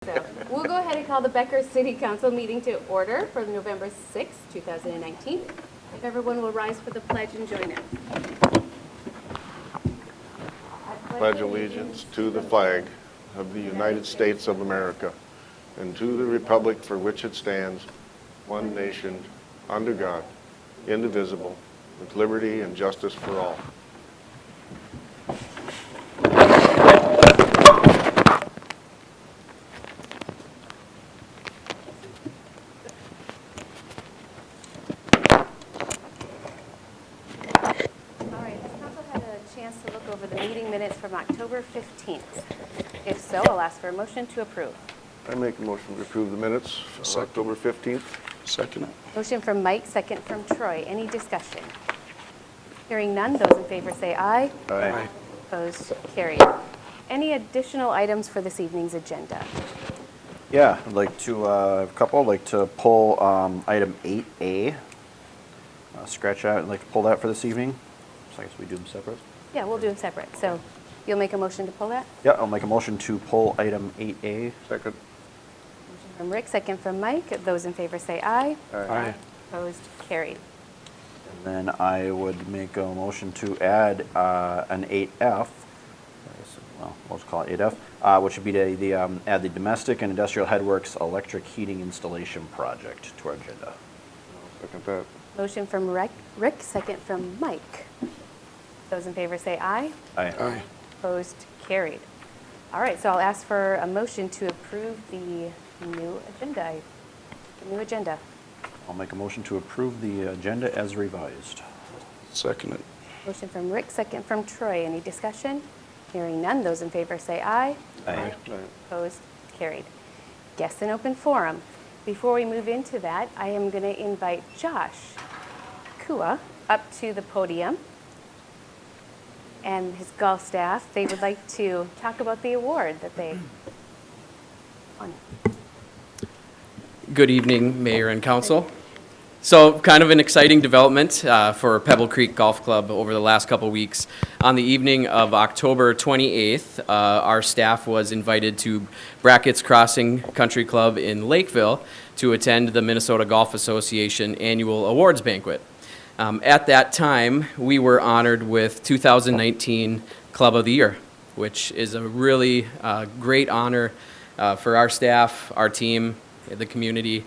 So we'll go ahead and call the Becker City Council meeting to order for November 6, 2019. If everyone will rise for the pledge and join us. Pledge allegiance to the flag of the United States of America and to the republic for which it stands, one nation, under God, indivisible, with liberty and justice for all. To look over the meeting minutes from October 15th. If so, I'll ask for a motion to approve. I make a motion to approve the minutes of October 15th. Second. Motion from Mike, second from Troy. Any discussion? Hearing none, those in favor say aye. Aye. Opposed, carried. Any additional items for this evening's agenda? Yeah, I'd like to, a couple, I'd like to pull item 8A. Scratch out, I'd like to pull that for this evening. So I guess we do them separate. Yeah, we'll do them separate. So you'll make a motion to pull that? Yeah, I'll make a motion to pull item 8A. Second. Motion from Rick, second from Mike. Those in favor say aye. Aye. Opposed, carried. And then I would make a motion to add an 8F. I guess, well, we'll just call it 8F, which would be add the domestic and industrial headworks electric heating installation project to our agenda. Second that. Motion from Rick, second from Mike. Those in favor say aye. Aye. Opposed, carried. All right, so I'll ask for a motion to approve the new agenda. I'll make a motion to approve the agenda as revised. Second it. Motion from Rick, second from Troy. Any discussion? Hearing none, those in favor say aye. Aye. Opposed, carried. Guests in open forum. Before we move into that, I am going to invite Josh Kua up to the podium and his golf staff. They would like to talk about the award that they won. Good evening, Mayor and Council. So kind of an exciting development for Pebble Creek Golf Club over the last couple weeks. On the evening of October 28th, our staff was invited to Brackett's Crossing Country Club in Lakeville to attend the Minnesota Golf Association annual awards banquet. At that time, we were honored with 2019 Club of the Year, which is a really great honor for our staff, our team, the community.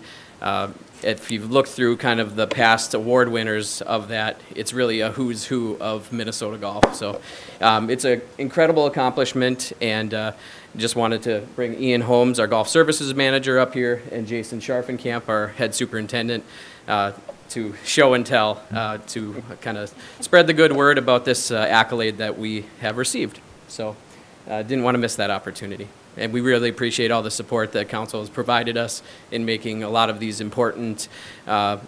If you've looked through kind of the past award winners of that, it's really a who's who of Minnesota golf. So it's an incredible accomplishment, and just wanted to bring Ian Holmes, our golf services manager, up here, and Jason Scharfenkamp, our head superintendent, to show and tell, to kind of spread the good word about this accolade that we have received. So didn't want to miss that opportunity. And we really appreciate all the support that Council has provided us in making a lot of these important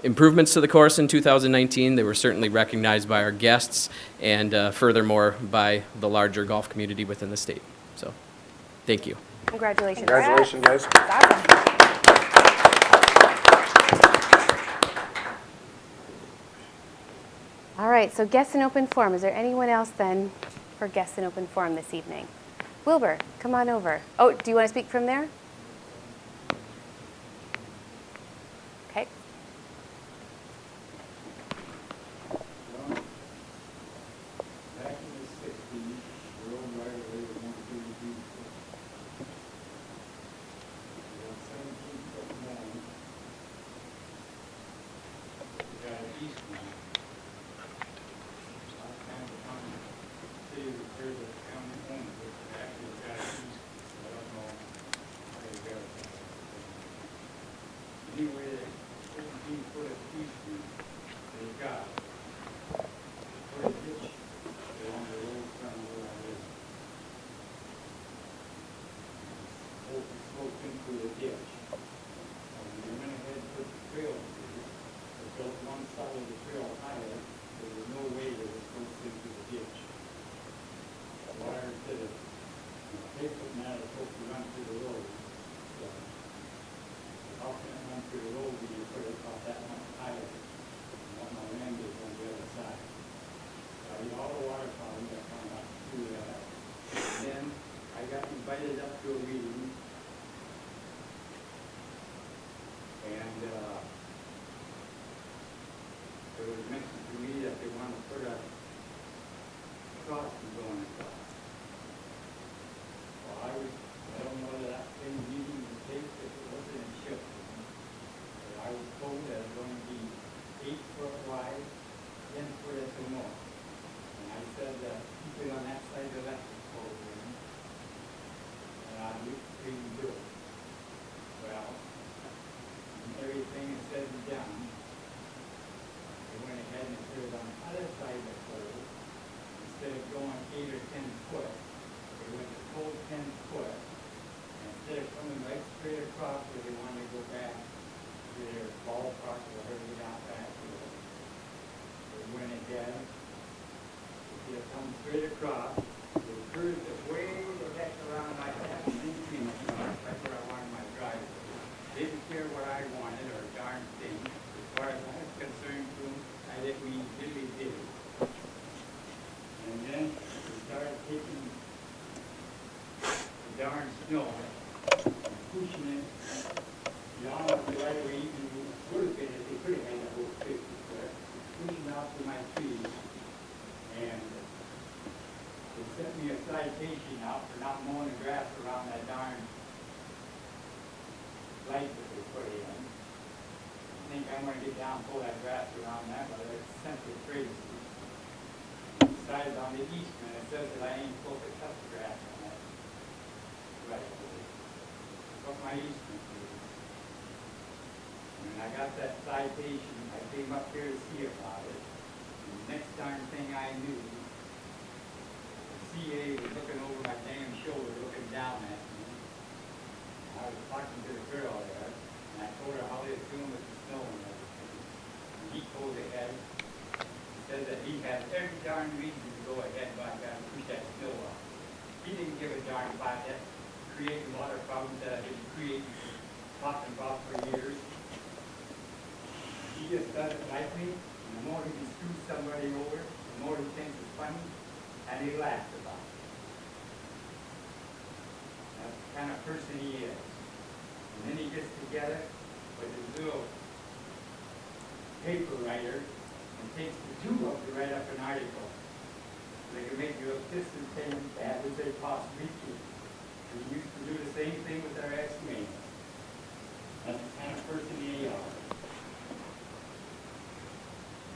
improvements to the course in 2019. They were certainly recognized by our guests and furthermore by the larger golf community within the state. So, thank you. Congratulations. Congratulations, guys. That's awesome. All right, so guests in open forum. Is there anyone else then for guests in open forum this evening? Wilbur, come on over. Oh, do you want to speak from there? Okay. Back in the 60s, the road right away was 132. We got 17 foot long. We got an east one. South County, city repairs the county owns it, but actually it's got east. I don't know how you got it. Anyway, the 17 foot of east one, they got put a ditch along the road from where I live. Open slope into the ditch. We went ahead and put the trail through. We built one side of the trail higher. There was no way that it goes into the ditch. The water instead of pavement now, it's supposed to run through the road. So, how can it run through the road when you put it about that much higher? What my land is on the other side. All the water problems that come up through that. And then I got invited up to a meeting it was mentioned to me that they want to put a crossing going across. Well, I don't know whether that thing needing to take if it wasn't in shift. But I was told that it's going to be 8 foot wide, 10 foot at the most. And I said that keep it on that side of the electric pole then. And I couldn't do it. Well, when everything is said and done, they went ahead and put it on the other side of the pole. Instead of going 8 or 10 foot, they went the full 10 foot. And instead of coming right straight across where they wanted to go back to their ballpark or wherever they got back to, they went ahead. They come straight across. They curved it way the heck around my head. That's where I wanted my driveway. Didn't care what I wanted or a darn thing. As far as I was concerned, I did we really did. And then we started taking the darn snow and pushing it beyond the right way even would have been if they could have had that whole 50 foot. Pushing out to my trees. And they sent me a citation out for not mowing the grass around that darn light that they put in. I think I'm gonna get down and pull that grass around that, but it's simply crazy. Besides, on the eastman, it says that I ain't supposed to cut the grass on that right away. That's what my eastman did. When I got that citation, I came up here to see about it. And the next darn thing I knew, the CA was looking over my damn shoulder, looking down at me. I was talking to the girl there, and I told her how they was doing with the snow and everything. And he told ahead, he said that he had every darn reason to go ahead by God and push that snow off. He didn't give a darn about that, creating water problems that I didn't create, talking about for years. He just does it like me, and the more he can screw somebody over, the more he thinks it's funny, and he laughs about it. That's the kind of person he is. And then he gets together with his little paper writer and takes the two of to write up an article. So they can make you assistant things bad as they possibly can. And he used to do the same thing with our ex-mayor. That's the kind of person he is.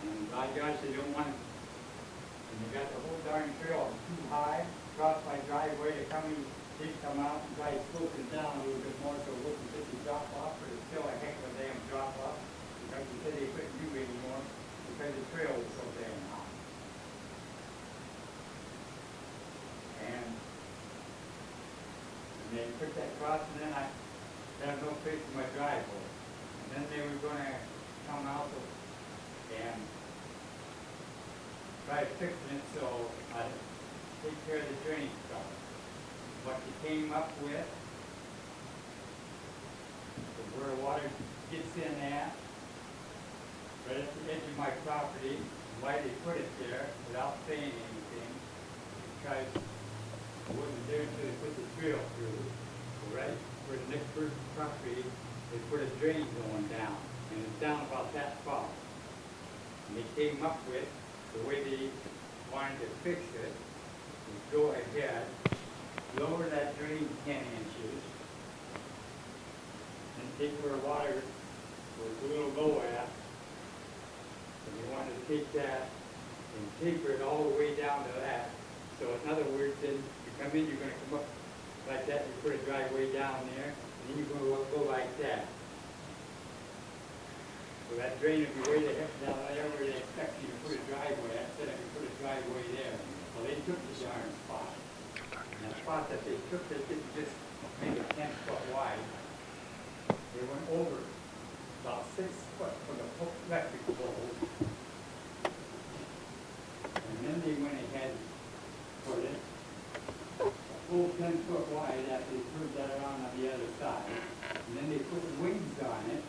And by gosh, they don't want, and they got the whole darn trail too high, across my driveway to come in. They come out and try sloping down a little bit more so it wasn't just a drop off, but it's still a heck of a damn drop off. Because they said they couldn't do anymore because the trail was so damn high. And they took that cross and then I had no place in my driveway. And then they were gonna come out and try fixing it so I'd take care of the drainage problem. What you came up with is where water gets in at, right at the edge of my property. Why they put it there without saying anything, because it wasn't there until they put the trail through. Right where the next person's property, they put a drain going down, and it's down about that far. And they came up with the way they wanted to fix it is go ahead, lower that drain 10 inches, and take where water was a little low at, and you wanted to take that and taper it all the way down to that. So in other words, then you come in, you're going to come up like that, you put a driveway down there, and then you're going to go like that. So that drain would be way the heck down there where they expect you to put a driveway. Instead, I could put a driveway there. Well, they took the darn spot. And the spot that they took, they didn't just make it 10 foot wide. They went over about 6 foot from the electric pole. And then they went ahead and put it a full 10 foot wide after they turned that around on the other side. And then they put wings on it.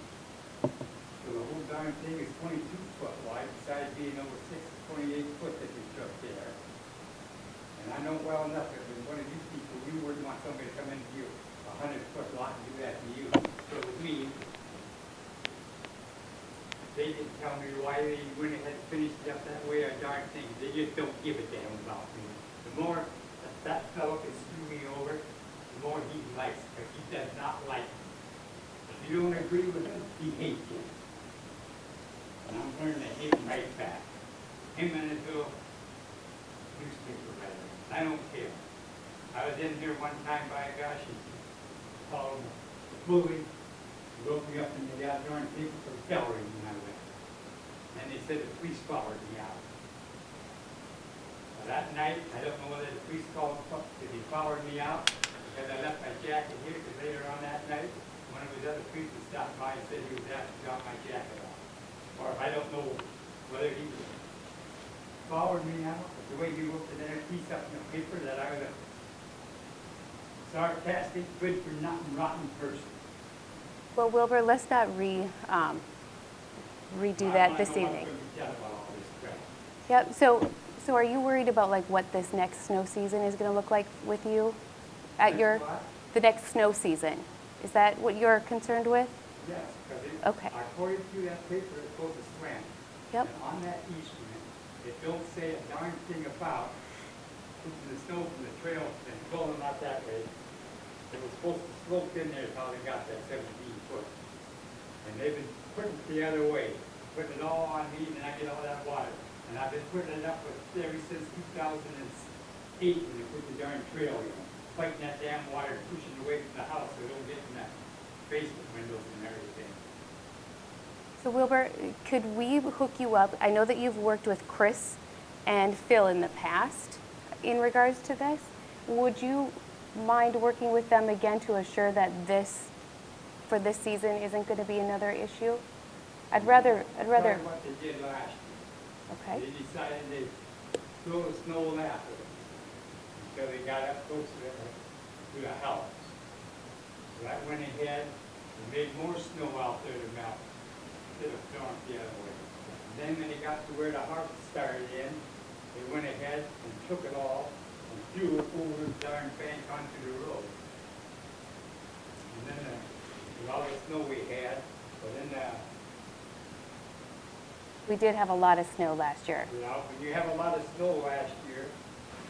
So the whole darn thing is 22 foot wide, besides being over 28 foot that they took there. And I know well enough that when one of these people, you wouldn't want somebody to come into you, 100 foot lot and do that to you. So with me, they didn't tell me why they went ahead and finished it up that way or darn thing. They just don't give a damn about me. The more that fellow can screw me over, the more he likes, because he does not like me. If you don't agree with him, he hates you. And I'm learning to hate him right back. Him and his little newspaper writer. I don't care. I was in here one time, by gosh, he called him a bully. He wrote me up in the goddamn paper for celery when I went. And they said the police followed me out. Well, that night, I don't know whether the police called, if he followed me out, because I left my jacket here, because later on that night, one of his other policemen stopped by and said he was after got my jacket off. Or if I don't know whether he followed me out, the way he wrote the other piece up in the paper that I was a sarcastic, good for nothing, rotten person. Well, Wilbur, let's not redo that this evening. Yep, so are you worried about like what this next snow season is gonna look like with you at your, the next snow season? Is that what you're concerned with? Yes, because Okay. according to that paper, it's supposed to swim. Yep. And on that easement, it don't say a darn thing about pushing the snow from the trail and pulling them out that way. It was supposed to slope in there how they got that 17 foot. And they've been putting it the other way, putting it all on me, and then I get all that water. And I've been putting it up with ever since 2008 when they put the darn trail in. Fighting that damn water, pushing it away from the house so it don't get in the basement windows and everything. So Wilbur, could we hook you up? I know that you've worked with Chris and Phil in the past in regards to this. Would you mind working with them again to assure that this, for this season, isn't going to be another issue? I'd rather. Sorry what they did last year. Okay. They decided they throw the snow after them until they got up close to the house. So I went ahead and made more snow out there to melt instead of throwing it the other way. And then when they got to where the harvest started in, they went ahead and took it all and threw it over the darn bank onto the road. And then with all the snow we had, but then We did have a lot of snow last year. you know, when you have a lot of snow last year,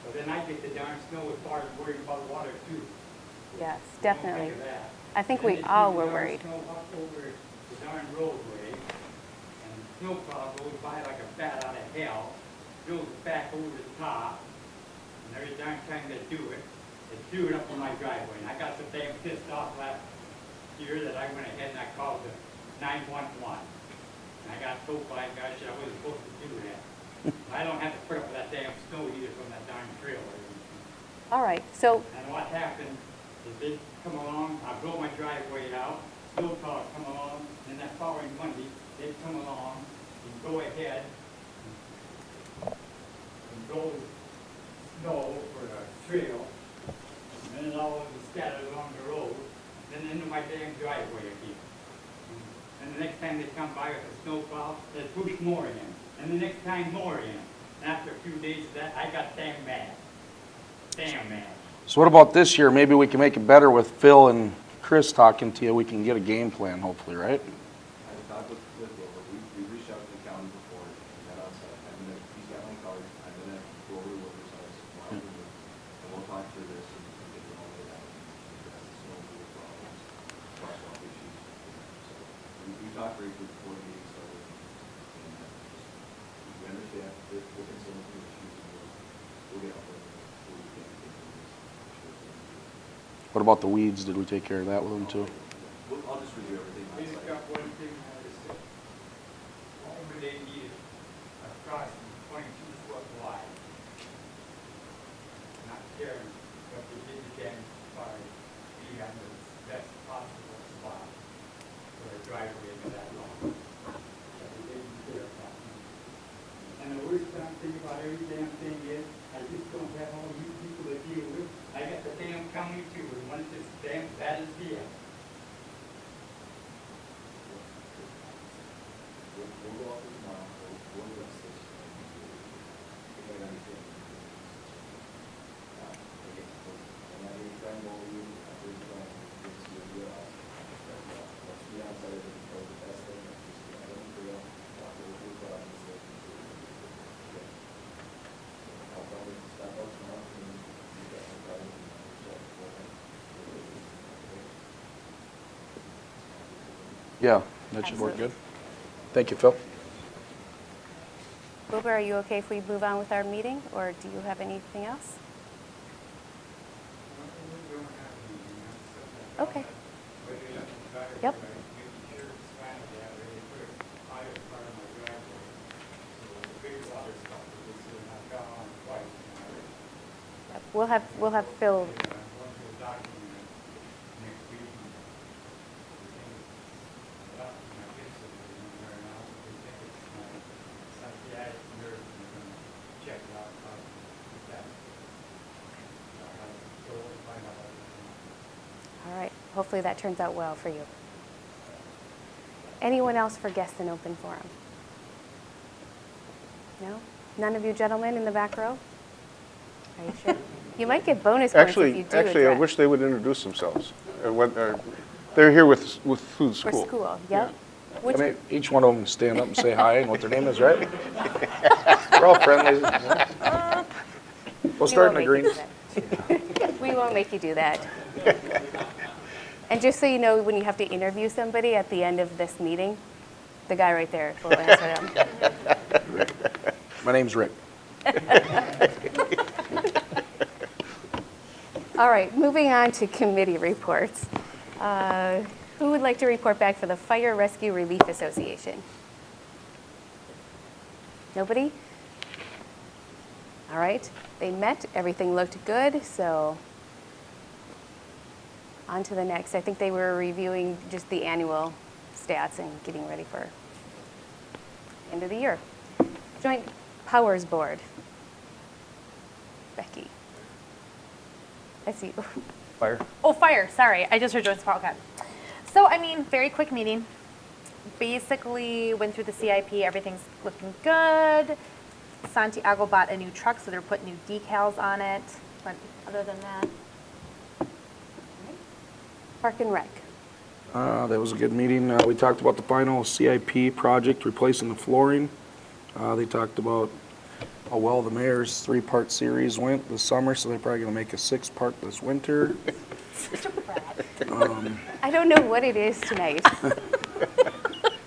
but then I get the darn snow as far as worried about water too. Yes, Don't definitely. think of that. I think And we then they all threw were the darn worried. Snow up over the darn roadway, and the snowplow goes by like a bat out of hell, goes back over the top, and every darn time they do it, they threw it up on my driveway, and I got so damn pissed off last year that I went ahead and I called the 911. And I got told by a guy that I wasn't supposed to do that. I don't have to put up with that damn snow either from that darn trail or anything. All right, so And what happened is they come along, I blow my driveway out, snowplow come along, and that following Monday, they come along and go ahead and go snow for the trail, and then it all was scattered along the road, then into my damn driveway again. And the next time they come by with a snowplow, they push more in, and the next time more in. And after a few days of that, I got damn mad. Damn mad. So what about this year? Maybe we can make it better with Phil and Chris talking to you. We can get a game plan, hopefully, right? I talked with Wilbur, we reached out to the county before, we got outside, he's got my card, I'm gonna go over to Wilbur's house, and we'll talk through this and get them all laid out, and address the snow removal problems, crosswalk issues. So, we talked briefly before the meeting started, and we understand that we'll consider some issues, and we'll get out there, so we can take care of this. What about the weeds? Did we take care of that with them too? I'll just review everything I just outside. got one thing I want to say. What would they need a crossing 22-foot wide? Not caring what they did to them as far as being on the best possible spot for a driveway into that long. But they didn't care about me. And the worst damn thing about every damn thing is, I just don't have all you people to deal with. I got the damn county too, and one that's as damn bad as the other. We'll go out there tomorrow, we'll address this. If I understand. Again, I'm not gonna try and go over you, I'm just trying to get to your house. Let's be outside of it, the best thing, just, I don't feel, Yeah, that should work good. Thank you, Phil. Wilbur, are you okay if we move on with our meeting, or do you have anything else? Okay. Yep. Yep. We'll have Phil. All right. Hopefully that turns out well for you. Anyone else for guests in open forum? No? None of you gentlemen in the back row? Are you sure? You might get bonus points if you do Actually, I address. wish they would introduce themselves. They're here through For school. school, yep. Which, I mean, each one of them stand up and say hi and what their name is, right? We're all friendly. We'll we start won't in the make you greens. do that. We won't make you do that. And just so you know, when you have to interview somebody at the end of this meeting, the guy right there will answer them. My name's Rick. All right, moving on to committee reports. Who would like to report back for the Fire Rescue Relief Association? Nobody? All right, they met, everything looked good, so on to the next. I think they were reviewing just the annual stats and getting ready for end of the year. Joint Powers Board. Becky. I see you. Fire? Oh, fire, sorry. I just heard Joyce Paul. Okay. So, I mean, very quick meeting. Basically went through the CIP. Everything's looking good. Santiago bought a new truck, so they're putting new decals on it. But other than that, Park and Rec. That was a good meeting. We talked about the final CIP project, replacing the flooring. They talked about how well the mayor's 3-part series went this summer, so they're probably gonna make a 6-part this winter. I don't know what it is tonight.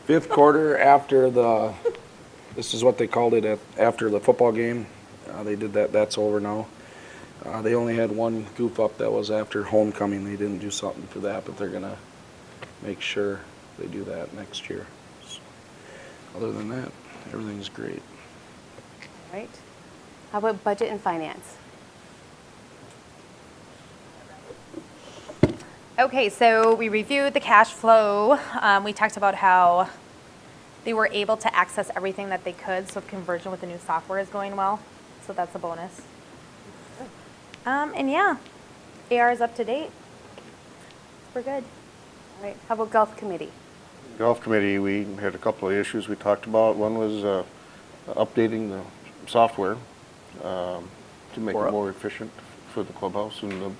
5th quarter after this is what they called it after the football game. They did that, that's over now. They only had one goof up that was after homecoming. They didn't do something for that, but they're gonna make sure they do that next year. So, other than that, everything's great. All right. How about budget and finance? okay, so we reviewed the cash flow. We talked about how they were able to access everything that they could, so conversion with the new software is going well. So that's a bonus. And yeah, AR is up to date. We're good. All right. How about Golf Committee? Golf Committee, we had a couple of issues we talked about. One was updating the software to make it more efficient for the clubhouse and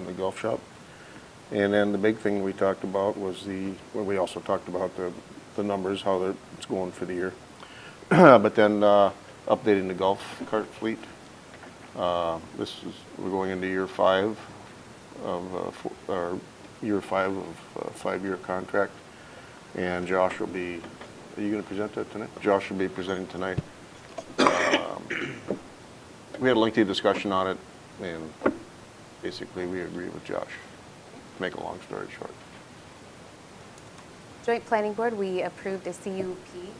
the golf shop. And then the big thing we talked about was we also talked about the numbers, how it's going for the year. But then updating the golf cart fleet. We're going into year 5 of year 5 of a 5-year contract. And Josh will be, are you going to present that tonight? Josh will be presenting tonight. We had a lengthy discussion on it, and basically we agree with Josh. To make a long story short. Joint Planning Board, we approved a CUP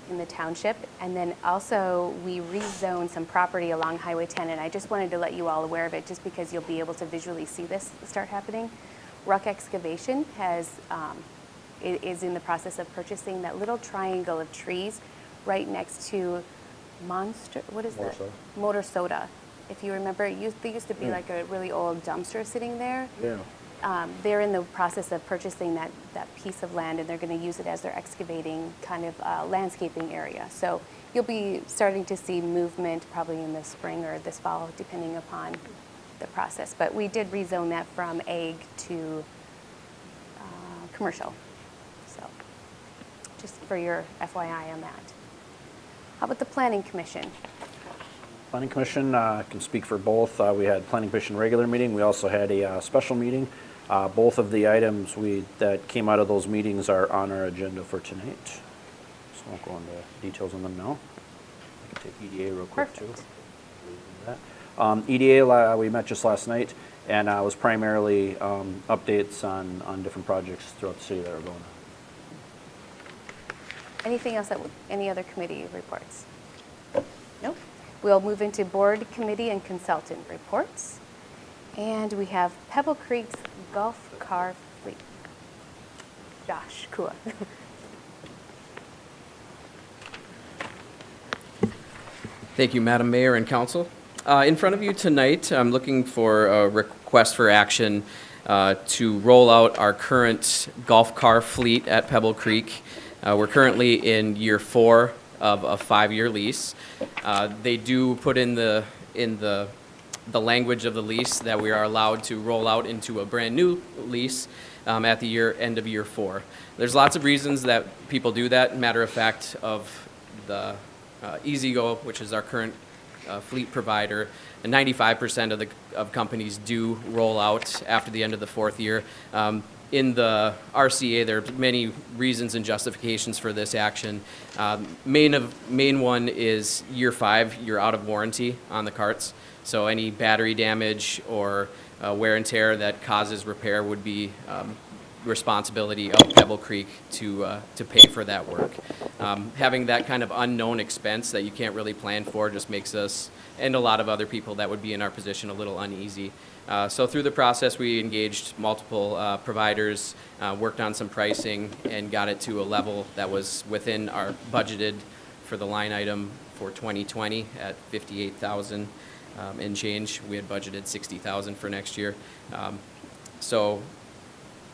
in the township, and then also we rezoned some property along Highway 10, and I just wanted to let you all aware of it, just because you'll be able to visually see this start happening. Ruck Excavation is in the process of purchasing that little triangle of trees right next to what is that? Motor Soda. If you remember, there used to be like a really old dumpster sitting there. Yeah. They're in the process of purchasing that piece of land, and they're going to use it as their excavating kind of landscaping area. So you'll be starting to see movement probably in the spring or this fall, depending upon the process. But we did rezone that from ag to commercial. So just for your FYI on that. How about the Planning Commission? Planning Commission can speak for both. We had Planning Commission regular meeting. We also had a special meeting Both of the items that came out of those meetings are on our agenda for tonight. So I won't go into details on them now. I can take EDA real quick too. EDA, we met just last night, and it was primarily updates on different projects throughout the city that are going on. Anything else any other committee reports? No? We'll move into board, committee, and consultant reports. And we have Pebble Creek's golf car fleet. Josh Kua. Thank you, Madam Mayor and Council. In front of you tonight, I'm looking for a request for action to roll out our current golf car fleet at Pebble Creek. We're currently in year 4 of a 5-year lease. They do put in the language of the lease that we are allowed to roll out into a brand-new lease at the end of year 4. There's lots of reasons that people do that. Matter of fact, of the EasyGo, which is our current fleet provider, and 95% of companies do roll out after the end of the 4th year. In the RCA, there are many reasons and justifications for this action. Main one is year 5, you're out of warranty on the carts. So any battery damage or wear and tear that causes repair would be responsibility of Pebble Creek to pay for that work. Having that kind of unknown expense that you can't really plan for just makes us, and a lot of other people that would be in our position, a little uneasy. So through the process, we engaged multiple providers, worked on some pricing, and got it to a level that was within our budgeted for the line item for 2020 at $58,000 and change. We had budgeted $60,000 for next year. So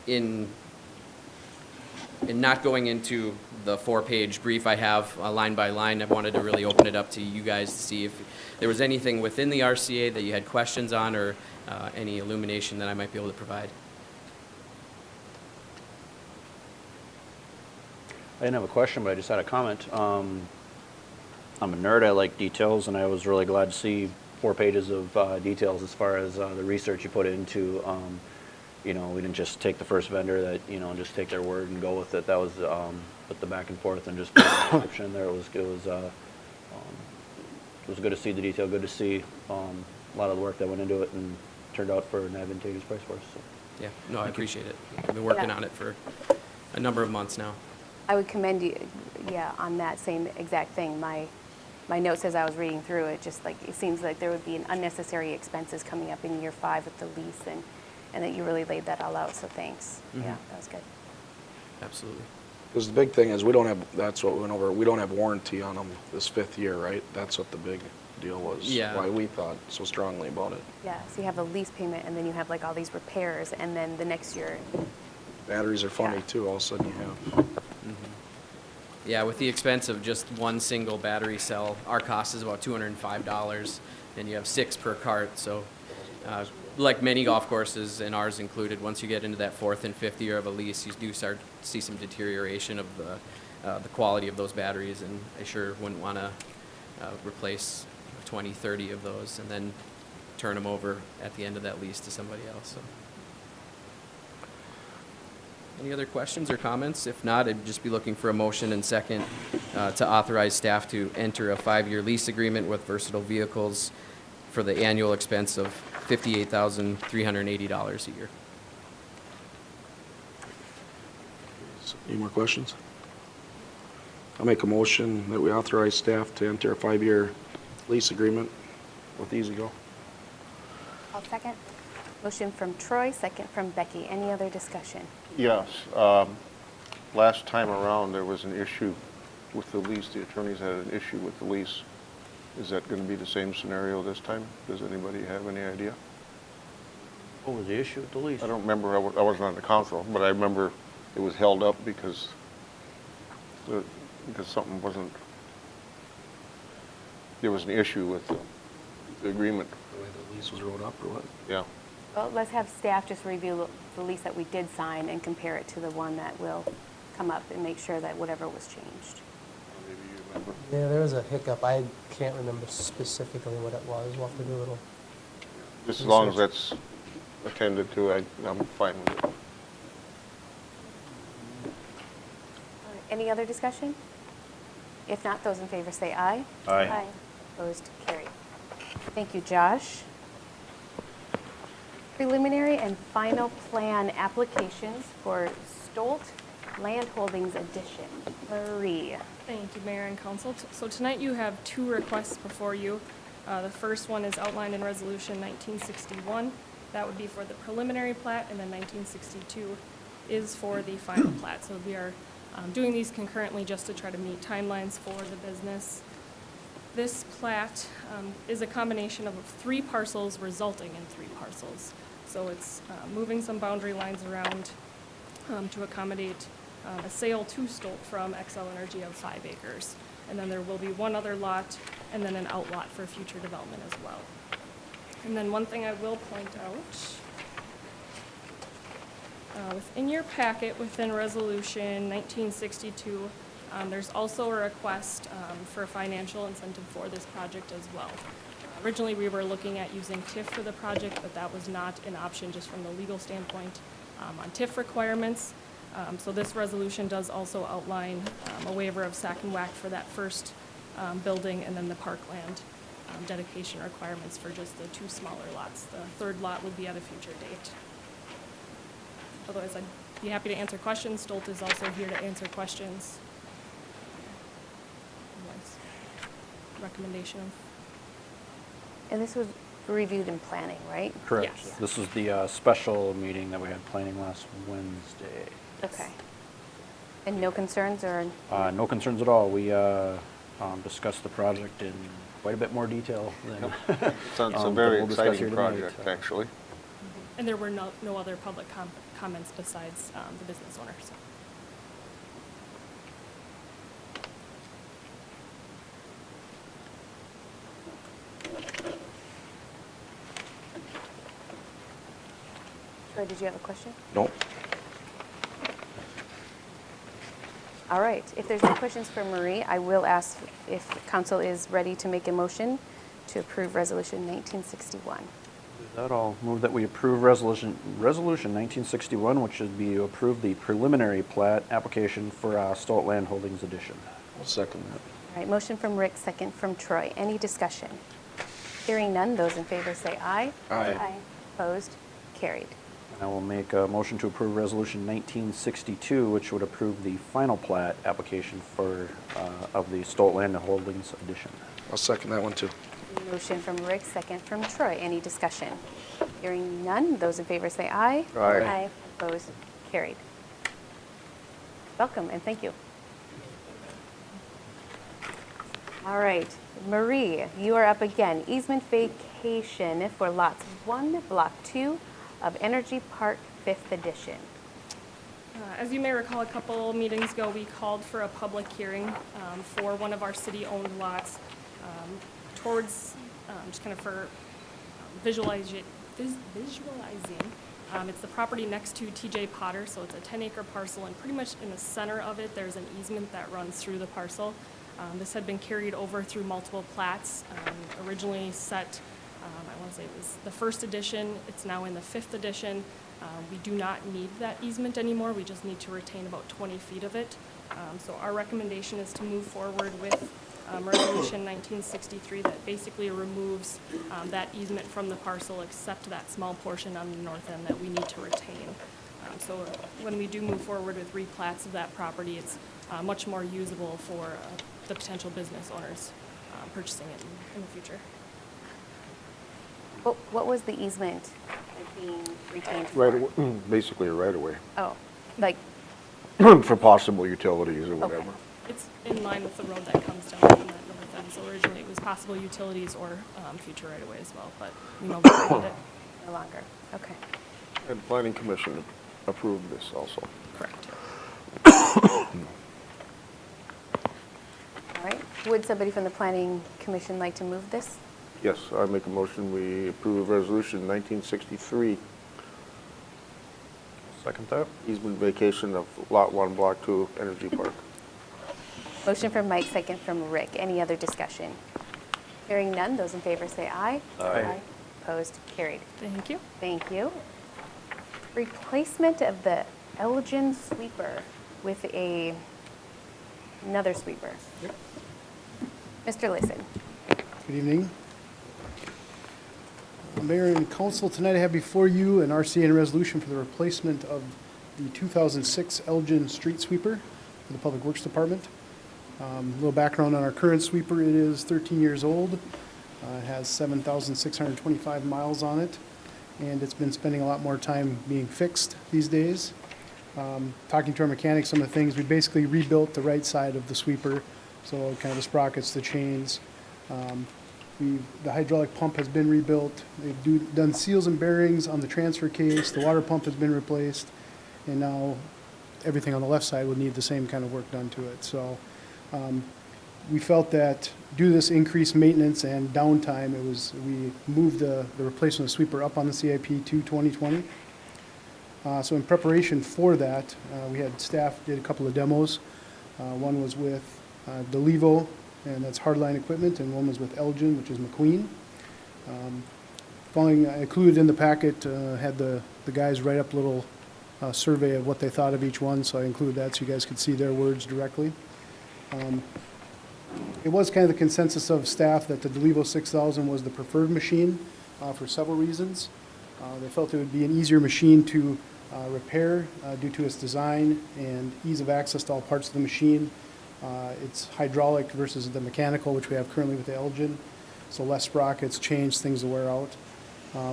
in not going into the 4-page brief I have line by line, I wanted to really open it up to you guys to see if there was anything within the RCA that you had questions on, or any illumination that I might be able to provide. I didn't have a question, but I just had a comment. I'm a nerd. I like details, and I was really glad to see 4 pages of details as far as the research you put into. We didn't just take the first vendor that, and just take their word and go with it. That was with the back and forth and just the description there. It was good to see the detail. Good to see a lot of the work that went into it and turned out for an advantageous price for us. So. Yeah, no, I appreciate it. I've been working on it for a number of months now. I would commend you, on that same exact thing. My notes as I was reading through it, just like it seems like there would be an unnecessary expenses coming up in year 5 with the lease, and that you really laid that all out. So thanks. Mm-hmm. Yeah, that was good. Absolutely. Because the big thing is that's what we went over, we don't have warranty on them this 5th year, right? That's what the big deal was. Yeah. Why we thought so strongly about it. Yeah. So you have the lease payment, and then you have like all these repairs, and then the next year. Batteries are funny Yeah. too, all of a sudden you have. Yeah, with the expense of just one single battery cell, our cost is about $205, and you have 6 per cart. So, like many golf courses, and ours included, once you get into that 4th and 5th year of a lease, you do start to see some deterioration of the quality of those batteries, and I sure wouldn't want to replace 20, 30 of those and then turn them over at the end of that lease to somebody else. So. Any other questions or comments? If not, I'd just be looking for a motion and second to authorize staff to enter a 5-year lease agreement with Versatile Vehicles for the annual expense of $58,380 a year. Any more questions? I'll make a motion that we authorize staff to enter a 5-year lease agreement with EasyGo. I'll second. Motion from Troy, second from Becky. Any other discussion? Yes. Last time around, there was an issue with the lease. The attorneys had an issue with the lease. Is that going to be the same scenario this time? Does anybody have any idea? What was the issue with the lease? I don't remember. I wasn't on the council, but I remember it was held up because something wasn't. There was an issue with the agreement. The way the lease was wrote up or what? Yeah. Well, let's have staff just review the lease that we did sign and compare it to the one that will come up and make sure that whatever was changed. Maybe you remember. Yeah, there was a hiccup. I can't remember specifically what it was. We'll have to do a little. Just as long as that's attended to, I'm fine with it. Any other discussion? If not, those in favor say aye. Aye. Opposed, carried. Thank you, Josh. Preliminary and final plan applications for Stolt Land Holdings Edition. Marie. Thank you, Mayor and Council. So tonight you have two requests before you. The first one is outlined in Resolution 1961. That would be for the preliminary plat, and then 1962 is for the final plat. So we are doing these concurrently just to try to meet timelines for the business. This plat is a combination of 3 parcels resulting in 3 parcels. So it's moving some boundary lines around to accommodate a sale to Stolt from Xcel Energy of 5 acres. And then there will be one other lot and then an outlot for future development as well. And then one thing I will point out, within your packet, within Resolution 1962, there's also a request for a financial incentive for this project as well. Originally, we were looking at using TIF for the project, but that was not an option just from the legal standpoint on TIF requirements. So this resolution does also outline a waiver of sack and whack for that first building, and then the parkland dedication requirements for just the 2 smaller lots. The third lot would be at a future date. Otherwise, I'd be happy to answer questions. Stolt is also here to answer questions. Otherwise, recommendation of. And this was reviewed in planning, right? Correct. Yes. This is the special meeting that we had planning last Wednesday. Okay. And no concerns or? No concerns at all. We discussed the project in quite a bit more detail than. It's a that very we'll discuss here exciting tonight. project, actually. And there were no other public comments besides the business owner. So. Troy, did you have a question? Nope. All right. If there's no questions for Marie, I will ask if council is ready to make a motion to approve Resolution 1961. With that, I'll move that we approve resolution 1961, which should be to approve the preliminary plat application for Stolt Land Holdings Edition. I'll second that. All right, motion from Rick, second from Troy. Any discussion? Hearing none, those in favor say aye. Aye. Opposed? Carried. And I will make a motion to approve resolution 1962, which would approve the final plat application for of the Stolt Land Holdings Edition. I'll second that one too. Motion from Rick, second from Troy. Any discussion? Hearing none, those in favor say aye. Aye. Opposed? Carried. Welcome and thank you. All right, Marie, you are up again. Easement vacation for lots 1, block 2 of Energy Park 5th Edition. As you may recall, a couple meetings ago, we called for a public hearing for one of our city-owned lots towards, just kind of for visualizing. It's the property next to TJ Potter, so it's a 10-acre parcel, and pretty much in the center of it, there's an easement that runs through the parcel. This had been carried over through multiple plats, originally set, I want to say it was the 1st edition. It's now in the 5th edition. We do not need that easement anymore. We just need to retain about 20 feet of it. So our recommendation is to move forward with Resolution 1963 that basically removes that easement from the parcel except that small portion on the north end that we need to retain. So when we do move forward with replats of that property, it's much more usable for the potential business owners purchasing it in the future. What was the easement being retained for? Right, basically a right-of-way Oh, like, for possible utilities or whatever. okay. It's in line with the road that comes down from that north end. So originally it was possible utilities or future right-of-way as well, but we no longer need it. No longer. Okay. And Planning Commission approved this also. Correct. All right. Would somebody from the Planning Commission like to move this? Yes, I make a motion, we approve Resolution 1963, Second that. easement vacation of Lot 1, Block 2, Energy Park. Motion from Mike, second from Rick. Any other discussion? Hearing none, those in favor say aye. Aye. Opposed? Carried. Thank you. Thank you. replacement of the Elgin sweeper with another sweeper. Mr. Layson. Good evening. Mayor and Council, tonight I have before you an RCA resolution for the replacement of the 2006 Elgin street sweeper for the Public Works Department. A little background on our current sweeper. It is 13 years old. It has 7,625 miles on it, and it's been spending a lot more time being fixed these days. Talking to our mechanics, some of the things, we basically rebuilt the right side of the sweeper, so kind of the sprockets, the chains. The hydraulic pump has been rebuilt. They've done seals and bearings on the transfer case. The water pump has been replaced, and now everything on the left side would need the same kind of work done to it. So we felt that due to this increased maintenance and downtime, we moved the replacement of the sweeper up on the CIP to 2020. So in preparation for that, we had staff did a couple of demos. One was with DeLevo, and that's hardline equipment, and one was with Elgin, which is McQueen. Following, included in the packet, had the guys write up a little survey of what they thought of each one, so I included that so you guys could see their words directly. It was kind of the consensus of staff that the DeLevo 6000 was the preferred machine for several reasons. They felt it would be an easier machine to repair due to its design and ease of access to all parts of the machine. It's hydraulic versus the mechanical, which we have currently with the Elgin, so less sprockets, chains, things to wear out,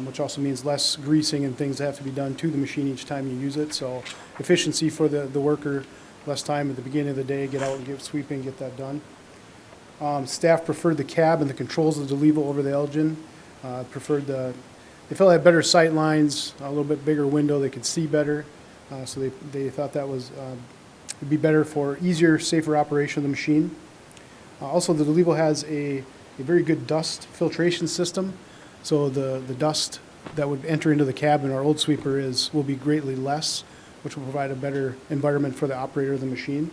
which also means less greasing and things that have to be done to the machine each time you use it. So efficiency for the worker, less time at the beginning of the day, get out and get sweeping, get that done. Staff preferred the cab and the controls of the DeLevo over the Elgin. They felt they had better sight lines, a little bit bigger window, they could see better. So they thought that was would be better for easier, safer operation of the machine. Also, the DeLevo has a very good dust filtration system. So the dust that would enter into the cab in our old sweeper will be greatly less, which will provide a better environment for the operator of the machine.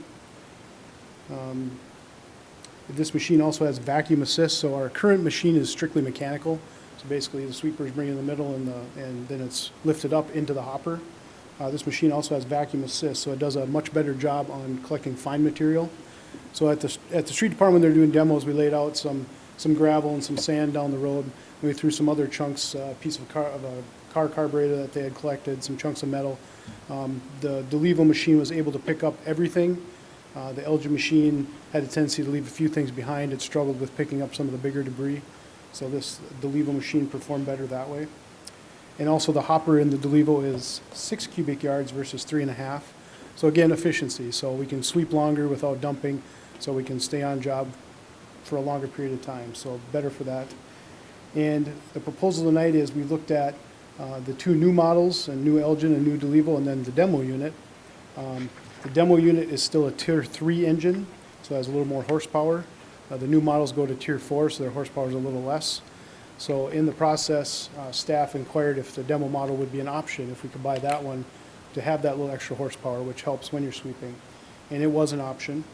This machine also has vacuum assist, so our current machine is strictly mechanical. So basically the sweeper is bringing in the middle and then it's lifted up into the hopper. This machine also has vacuum assist, so it does a much better job on collecting fine material. So at the street department, they're doing demos. We laid out some gravel and some sand down the road. We threw some other chunks, a piece of a car carburetor that they had collected, some chunks of metal. The DeLevo machine was able to pick up everything. The Elgin machine had a tendency to leave a few things behind. It struggled with picking up some of the bigger debris. So this DeLevo machine performed better that way. And also the hopper in the DeLevo is 6 cubic yards versus 3.5. So again, efficiency. So we can sweep longer without dumping, so we can stay on job for a longer period of time. So better for that. And the proposal tonight is we looked at the two new models, a new Elgin, a new DeLevo, and then the demo unit. The demo unit is still a Tier 3 engine, so it has a little more horsepower. The new models go to Tier 4, so their horsepower is a little less. So in the process, staff inquired if the demo model would be an option, if we could buy that one to have that little extra horsepower, which helps when you're sweeping. And it was an option.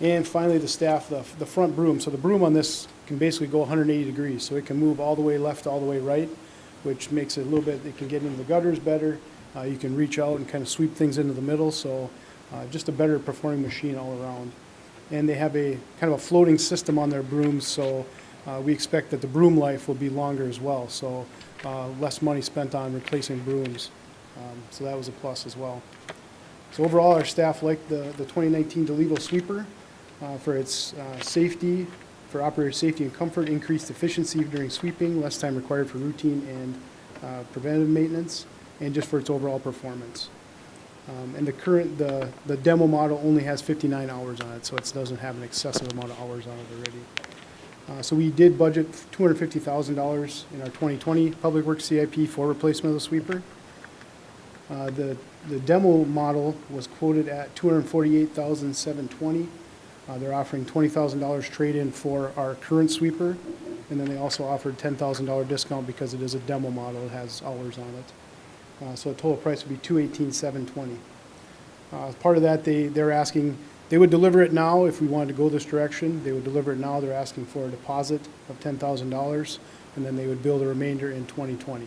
And finally, the staff, the front broom. So the broom on this can basically go 180 degrees. So it can move all the way left, all the way right, which makes it a little bit, it can get into the gutters better. You can reach out and kind of sweep things into the middle. So just a better performing machine all around. And they have a kind of a floating system on their brooms, so we expect that the broom life will be longer as well. So less money spent on replacing brooms. So that was a plus as well. So overall, our staff liked the 2019 DeLevo sweeper for its safety, for operator safety and comfort, increased efficiency during sweeping, less time required for routine and preventative maintenance, and just for its overall performance. And the demo model only has 59 hours on it, so it doesn't have an excessive amount of hours on it already. So we did budget $250,000 in our 2020 Public Works CIP for replacement of the sweeper. The demo model was quoted at $248,720. They're offering $20,000 trade-in for our current sweeper, and then they also offered $10,000 discount because it is a demo model. It has hours on it. So the total price would be $218,720. As part of that, they're asking, they would deliver it now if we wanted to go this direction. They would deliver it now. They're asking for a deposit of $10,000, and then they would bill the remainder in 2020.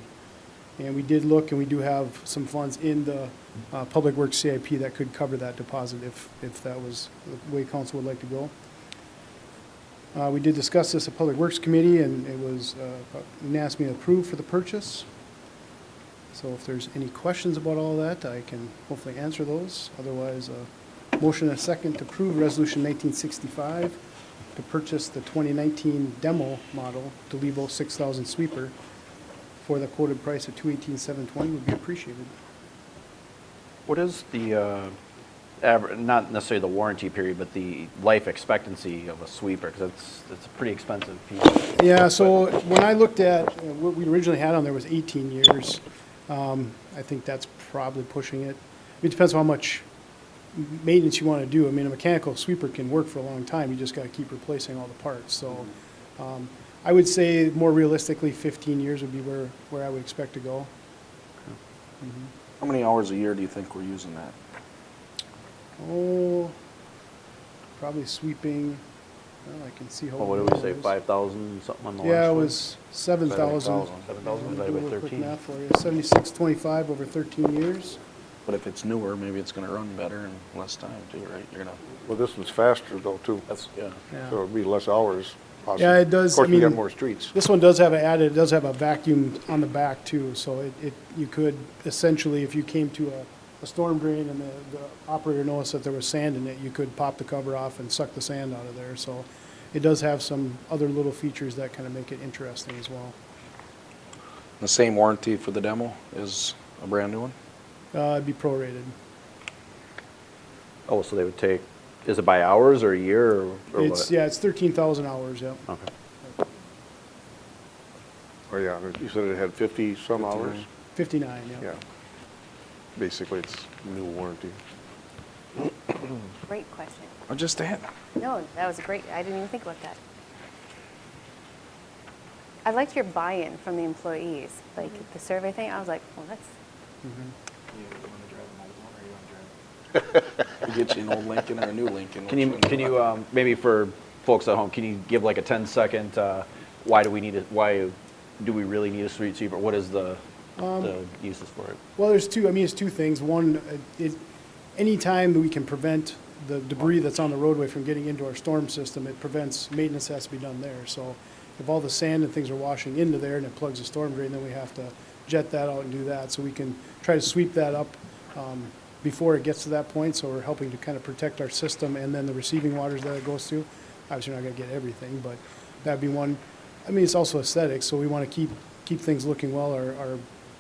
And we did look, and we do have some funds in the Public Works CIP that could cover that deposit if that was the way council would like to go. We did discuss this at Public Works Committee, and it was unanimously approved for the purchase. So if there's any questions about all that, I can hopefully answer those. Otherwise, motion and a second to approve Resolution 1965 to purchase the 2019 demo model DeLevo 6000 sweeper for the quoted price of $218,720 would be appreciated. What is the, not necessarily the warranty period, but the life expectancy of a sweeper? Because it's a pretty expensive piece. Yeah, so when I looked at, what we originally had on there was 18 years. I think that's probably pushing it. It depends on how much maintenance you want to do. I mean, a mechanical sweeper can work for a long time. You just got to keep replacing all the parts. So I would say more realistically, 15 years would be where I would expect to go. How many hours a year do you think we're using that? Oh, probably sweeping, well, I can see how. Well, what did we say, 5,000 something on the last one? Yeah, it was 7,000. 7,000 divided by Quick 13. math for you, 7625 over 13 years. But if it's newer, maybe it's gonna run better in less time too, right? You're gonna, Well, this one's faster though, too, that's, yeah. Yeah. so it'd be less hours possibly. Yeah, it does. Of course, I we got mean, more streets. This one does have it does have a vacuum on the back too, so you could essentially, if you came to a storm drain and the operator noticed that there was sand in it, you could pop the cover off and suck the sand out of there. So it does have some other little features that kind of make it interesting as well. The same warranty for the demo is a brand new one? It'd be prorated. Oh, so they would take, is it by hours or a year or It's, what? yeah, it's 13,000 hours, yep. Okay. Oh, yeah, you said it had 50 some hours? 59, yeah. Yeah. Basically, it's new warranty. Great question. Or just that? No, that was great. I didn't even think about that. I liked your buy-in from the employees, like the survey thing. I was like, well, that's, We get you an old Lincoln or a new Lincoln. Can you maybe for folks at home, can you give like a 10-second, why do we really need a street sweeper? What is the uses for it? Well, there's two, I mean, it's two things. One, anytime that we can prevent the debris that's on the roadway from getting into our storm system, it prevents, maintenance has to be done there. So if all the sand and things are washing into there and it plugs the storm drain, then we have to jet that out and do that. So we can try to sweep that up before it gets to that point. So we're helping to kind of protect our system and then the receiving waters that it goes through. Obviously, you're not going to get everything, but that'd be one. I mean, it's also aesthetics, so we want to keep things looking well,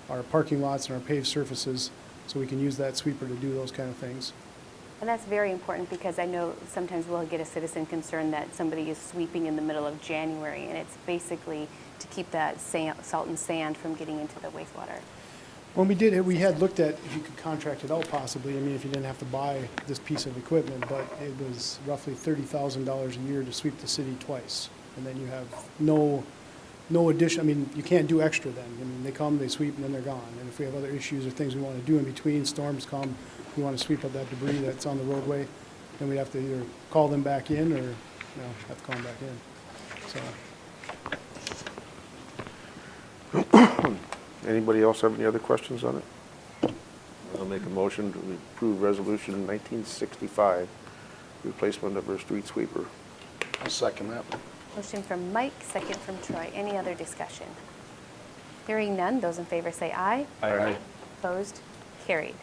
our parking lots and our paved surfaces, so we can use that sweeper to do those kind of things. and that's very important because I know sometimes we'll get a citizen concerned that somebody is sweeping in the middle of January, and it's basically to keep that salt and sand from getting into the wastewater. When we did it, we had looked at if you could contract it out possibly. I mean, if you didn't have to buy this piece of equipment, but it was roughly $30,000 a year to sweep the city twice. And then you have no addition, I mean, you can't do extra then. I mean, they come, they sweep, and then they're gone. And if we have other issues or things we want to do in between, storms come, we want to sweep up that debris that's on the roadway, then we have to either call them back in or, have to call them back in. So. Anybody else have any other questions on it? I'll make a motion to approve resolution 1965, replacement of our street sweeper. I'll second that. Motion from Mike, second from Troy. Any other discussion? Hearing none, those in favor say aye. Aye. Opposed? Carried.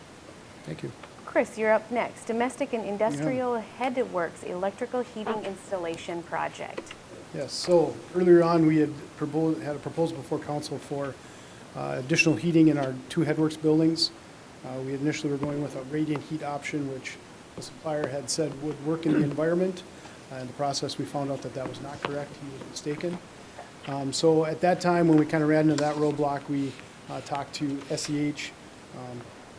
Thank you. Chris, you're up next. Domestic and Industrial Headworks Electrical Heating Installation Project. Yes, so earlier on, we had a proposal before council for additional heating in our two Headworks buildings. We initially were going with a radiant heat option, which the supplier had said would work in the environment. In the process, we found out that that was not correct. He was mistaken. So at that time, when we kind of ran into that roadblock, we talked to SEH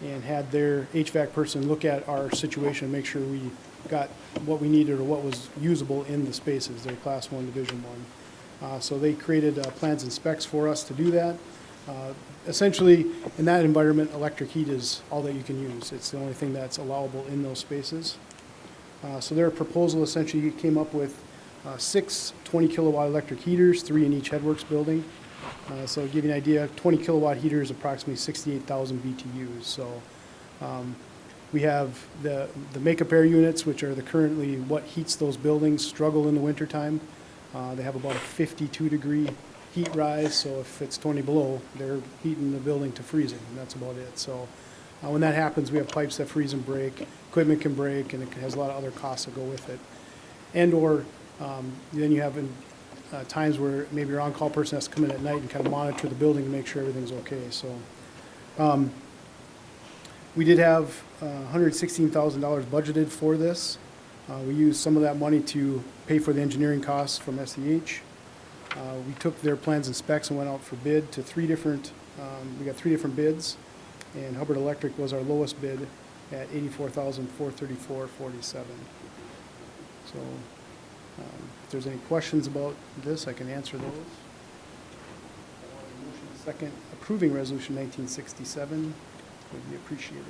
and had their HVAC person look at our situation, make sure we got what we needed or what was usable in the spaces. They're Class 1, Division 1. So they created plans and specs for us to do that. Essentially, in that environment, electric heat is all that you can use. It's the only thing that's allowable in those spaces. So their proposal essentially came up with 6 20-kilowatt electric heaters, 3 in each Headworks building. So to give you an idea, 20 kilowatt heater is approximately 68,000 BTUs. So we have the makeup air units, which are currently what heats those buildings, struggle in the wintertime. They have about a 52-degree heat rise, so if it's 20 below, they're heating the building to freezing, and that's about it. So when that happens, we have pipes that freeze and break, equipment can break, and it has a lot of other costs that go with it. And/or then you have times where maybe your on-call person has to come in at night and kind of monitor the building to make sure everything's okay. So we did have $116,000 budgeted for this. We used some of that money to pay for the engineering costs from SEH. We took their plans and specs and went out for bid to we got 3 different bids, and Hubbard Electric was our lowest bid at $84,434.47. So if there's any questions about this, I can answer those. Motion second approving resolution 1967 would be appreciated.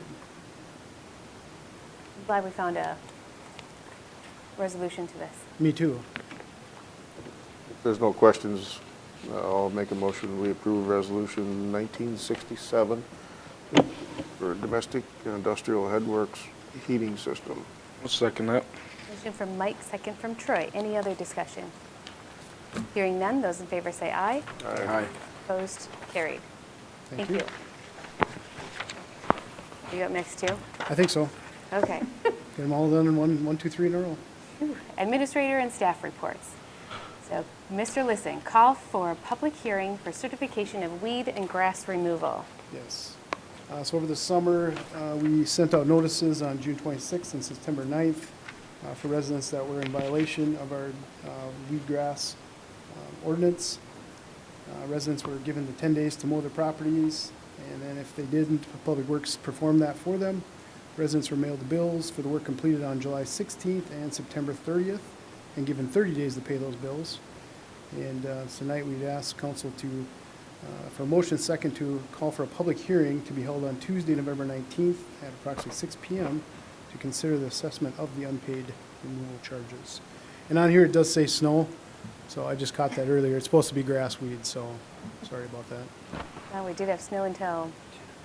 I'm glad we found a resolution to this. Me too. If there's no questions, I'll make a motion, we approve resolution 1967 for domestic and industrial headworks heating system. I'll second that. Motion from Mike, second from Troy. Any other discussion? Hearing none, those in favor say aye. Aye. Opposed, carried. Thank Thank you. you. You up next too? I think so. Okay. Get them all done in one, two, three in a row. Administrator and staff reports. So, Mr. Lissing, call for a public hearing for certification of weed and grass removal. Yes. So over the summer, we sent out notices on June 26th and September 9th for residents that were in violation of our weed grass ordinance. Residents were given the 10 days to mow their properties, and then if they didn't, Public Works performed that for them. Residents were mailed the bills for the work completed on July 16th and September 30th, and given 30 days to pay those bills. And tonight we'd ask council to, for a motion second, to call for a public hearing to be held on Tuesday, November 19th at approximately 6 p.m. to consider the assessment of the unpaid removal charges. And on here it does say snow, so I just caught that earlier. It's supposed to be grass weed, so sorry about that. Well, we did have snow until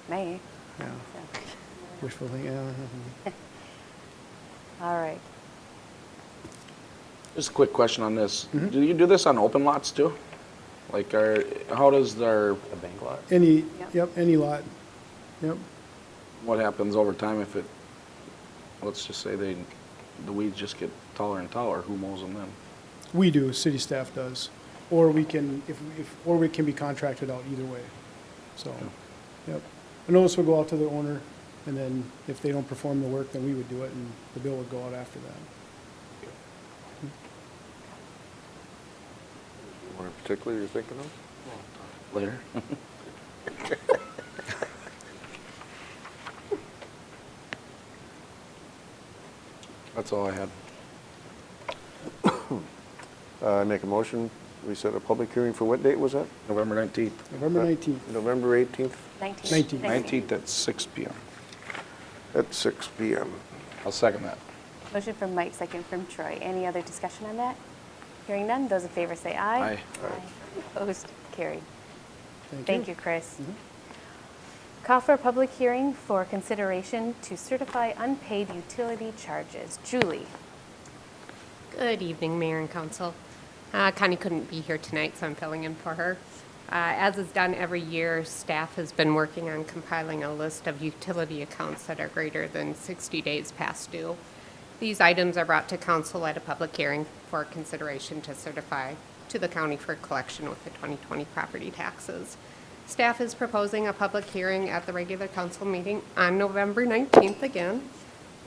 May. Yeah, So. wishful thinking. Yeah. All right. Just a quick question on this. Do you do this on open lots too? Like, how does our, The bank lot. Any, Yep. yep, any lot. Yep. what happens over time if it, let's just say the weeds just get taller and taller, who mows them then? We do, city staff does. Or we can, or we can be contracted out either way. So, yep. A notice would go out to the owner, and then if they don't perform the work, then we would do it, and the bill would go out after that. One in particular you're thinking of? Later. That's all I had. I make a motion, we set a public hearing for what date was that? November 19th. November 19th. November 18th 19th. 19th at 6 p.m. at 6 p.m. I'll second that. Motion from Mike, second from Troy. Any other discussion on that? Hearing none, those in favor say aye. Aye. Opposed, carried. Thank you. Thank you, Chris. Call for a public hearing for consideration to certify unpaid utility charges. Julie. Good evening, Mayor and Council. Connie couldn't be here tonight, so I'm filling in for her. As is done every year, staff has been working on compiling a list of utility accounts that are greater than 60 days past due. These items are brought to council at a public hearing for consideration to certify to the county for collection with the 2020 property taxes. Staff is proposing a public hearing at the regular council meeting on November 19th again.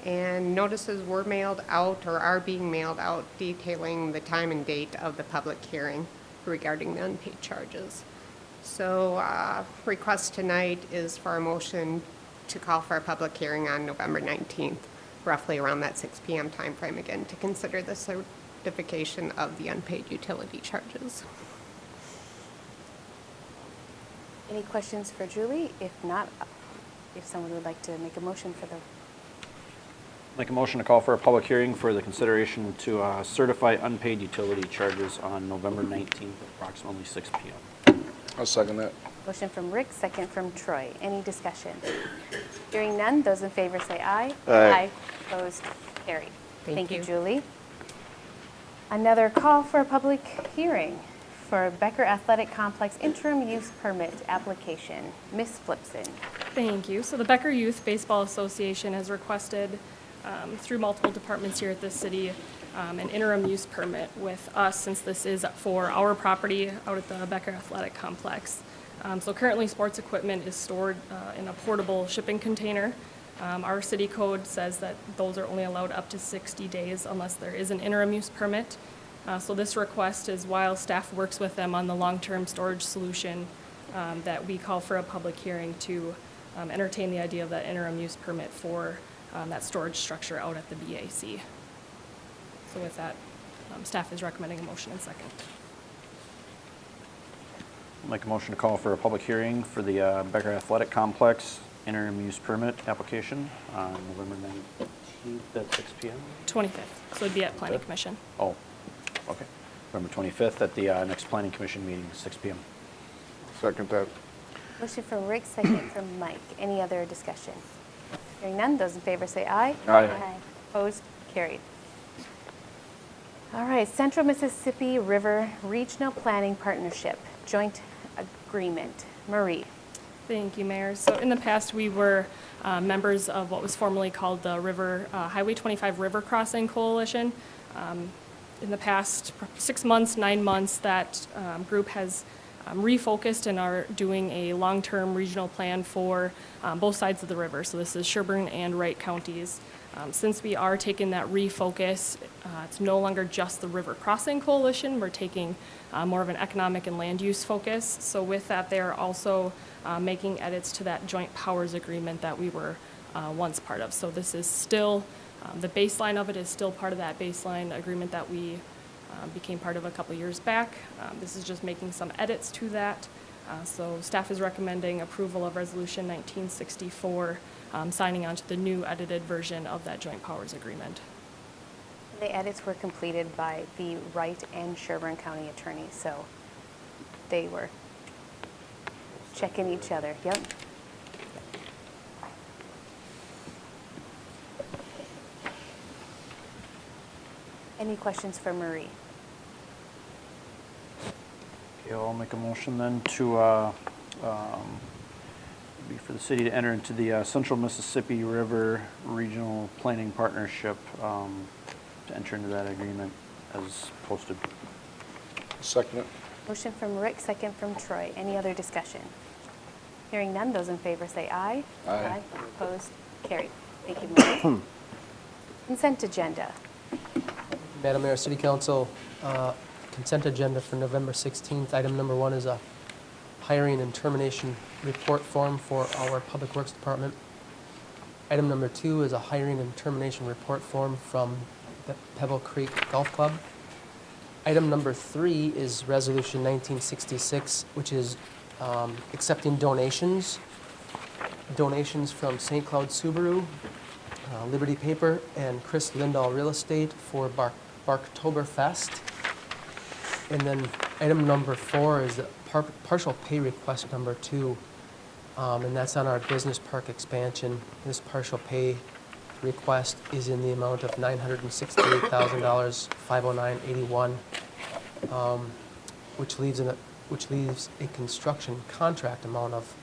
And notices were mailed out or are being mailed out detailing the time and date of the public hearing regarding the unpaid charges. So request tonight is for a motion to call for a public hearing on November 19th, roughly around that 6 p.m. timeframe again, to consider the certification of the unpaid utility charges. Any questions for Julie? If not, if someone would like to make a motion for the, Make a motion to call for a public hearing for the consideration to certify unpaid utility charges on November 19th at approximately 6 p.m. I'll second that. Motion from Rick, second from Troy. Any discussion? Hearing none, those in favor say aye. Aye. Opposed, carried. Thank you, you. Julie. Another call for a public hearing for Becker Athletic Complex interim use permit application. Ms. Flipson. Thank you. So the Becker Youth Baseball Association has requested, through multiple departments here at the city, an interim use permit with us, since this is for our property out at the Becker Athletic Complex. So currently, sports equipment is stored in a portable shipping container. Our city code says that those are only allowed up to 60 days unless there is an interim use permit. So this request is while staff works with them on the long-term storage solution, that we call for a public hearing to entertain the idea of that interim use permit for that storage structure out at the BAC. So with that, staff is recommending a motion and second. Make a motion to call for a public hearing for the Becker Athletic Complex interim use permit application on November 19th at 6 p.m. 25th, so it'd be at Planning Commission. Oh, okay. November 25th at the next Planning Commission meeting, 6 p.m. Second that. Motion from Rick, second from Mike. Any other discussion? Hearing none, those in favor say aye. Aye. Opposed, carried. All right, Central Mississippi River Regional Planning Partnership, joint agreement. Marie. Thank you, Mayor. So in the past, we were members of what was formerly called the Highway 25 River Crossing Coalition. In the past 6 months, 9 months, that group has refocused and are doing a long-term regional plan for both sides of the river. So this is Sherburne and Wright counties. Since we are taking that refocus, it's no longer just the River Crossing Coalition. We're taking more of an economic and land use focus. So with that, they are also making edits to that joint powers agreement that we were once part of. So this is still, the baseline of it is still part of that baseline agreement that we became part of a couple years back. This is just making some edits to that. So staff is recommending approval of Resolution 1964, signing on to the new edited version of that joint powers agreement. The edits were completed by the Wright and Sherburne County attorneys, so they were checking each other. Yep. Any questions for Marie? Okay, I'll make a motion then to be for the city to enter into the Central Mississippi River Regional Planning Partnership, to enter into that agreement as posted. Second it. Motion from Rick, second from Troy. Any other discussion? Hearing none, those in favor say aye. Aye. Opposed? Carried. Thank you, Marie. Consent agenda. Madam Mayor, City Council, consent agenda for November 16th. Item number 1 is a hiring and termination report form for our Public Works Department. Item number 2 is a hiring and termination report form from the Pebble Creek Golf Club. Item number 3 is Resolution 1966, which is accepting donations. Donations from St. Cloud Subaru, Liberty Paper, and Chris Lindahl Real Estate for Barktoberfest. And then item number 4 is the partial pay request number 2, and that's on our business park expansion. This partial pay request is in the amount of $968,000, $509.81, which leaves a construction contract amount of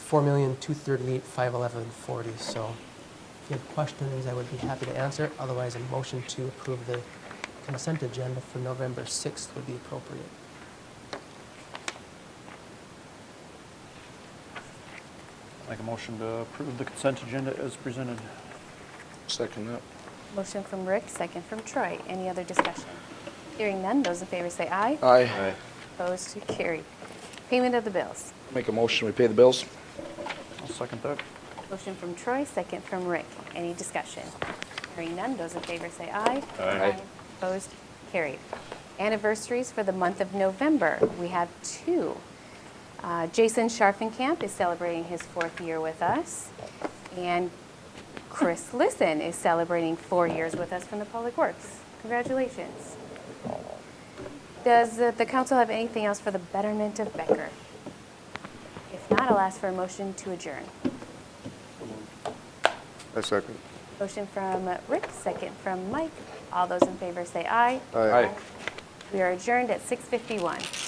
$4,238,511.40. So if you have questions, I would be happy to answer. Otherwise, a motion to approve the consent agenda for November 6th would be appropriate. Make a motion to approve the consent agenda as presented. Second that. Motion from Rick, second from Troy. Any other discussion? Hearing none, those in favor say aye. Aye. Opposed? Carried. Payment of the bills. Make a motion, we pay the bills. I'll second that. Motion from Troy, second from Rick. Any discussion? Hearing none, those in favor say aye. Aye. Opposed? Carried. Anniversaries for the month of November. We have 2. Jason Scharfenkamp is celebrating his 4th year with us. And Chris Lisson is celebrating 4 years with us from the Public Works. Congratulations. Does the council have anything else for the betterment of Becker? If not, I'll ask for a motion to adjourn. I second. Motion from Rick, second from Mike. All those in favor say aye. Aye. We are adjourned at 6:51.